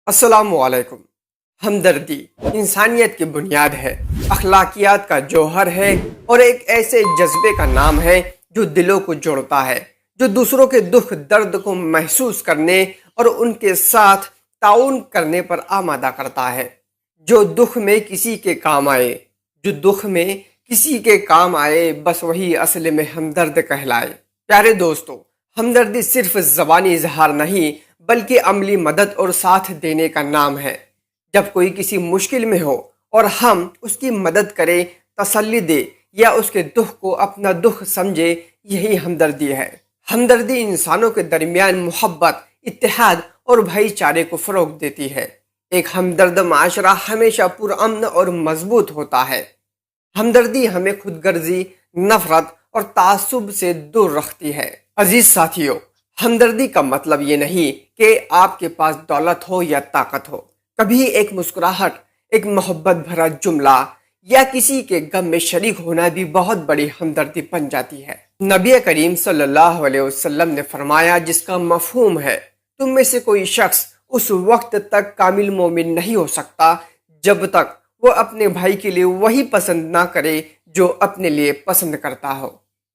السلام علیکم۔ ہمدردی انسانیت کی بنیاد ہے، اخلاقیات کا جوہر ہے اور ایک ایسے جذبے کا نام ہے جو دلوں کو جوڑتا ہے، جو دوسروں کے دکھ درد کو محسوس کرنے اور ان کے ساتھ تعاون کرنے پر آمادہ کرتا ہے۔ جو دکھ میں کسی کے کام آئے، بس وہی اصل میں ہمدرد کہلائے۔ پیارے دوستو، ہمدردی صرف زبانی اظہار نہیں بلکہ عملی مدد اور ساتھ دینے کا نام ہے۔ جب کوئی کسی مشکل میں ہو اور ہم اس کی مدد کریں، تسلی دے یا اس کے دکھ کو اپنا دکھ سمجھے، یہی ہمدردی ہے۔ ہمدردی انسانوں کے درمیان محبت، اتحاد اور بھائی چارے کو فروغ دیتی ہے۔ ایک ہمدرد معاشرہ ہمیشہ پرامن اور مضبوط ہوتا ہے۔ ہمدردی ہمیں خود غرضی، نفرت اور تعصب سے دور رکھتی ہے۔ عزیز ساتھیو، ہمدردی کا مطلب یہ نہیں کہ آپ کے پاس دولت ہو یا طاقت ہو۔ کبھی ایک مسکراہٹ، ایک محبت بھرا جملہ یا کسی کے غم میں شریک ہونا بھی بہت بڑی ہمدردی بن جاتی ہے۔ نبی کریم صلی اللہ علیہ وسلم نے فرمایا، جس کا مفہوم ہے تم میں سے کوئی شخص اس وقت تک کامل مومن نہیں ہو سکتا جب تک وہ اپنے بھائی کے لیے وہی پسند نہ کرے جو اپنے لیے پسند کرتا ہو۔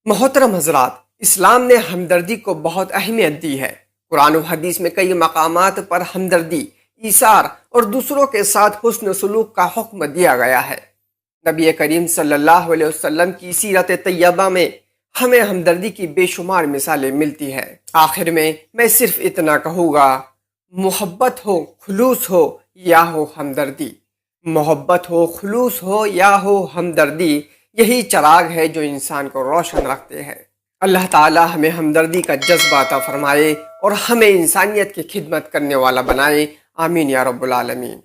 محترم حضرات، اسلام نے ہمدردی کو بہت اہمیت دی ہے۔ قرآن و حدیث میں کئی مقامات پر ہمدردی، ایثار اور دوسروں کے ساتھ حسن سلوک کا حکم دیا گیا ہے۔ نبی کریم صلی اللہ علیہ وسلم کی سیرت طیبہ میں ہمیں ہمدردی کی بے شمار مثالیں ملتی ہیں۔ آخر میں صرف اتنا کہوں گا، محبت ہو، خلوص ہو یا ہو ہمدردی، محبت ہو، خلوص ہو یا ہو ہمدردی، یہی چراغ ہے جو انسان کو روشن رکھتے ہیں۔ اللہ تعالی ہمیں ہمدردی کا جذبہ عطا فرمائے اور ہمیں انسانیت کی خدمت کرنے والا بنائے۔ آمین یا رب العالمین۔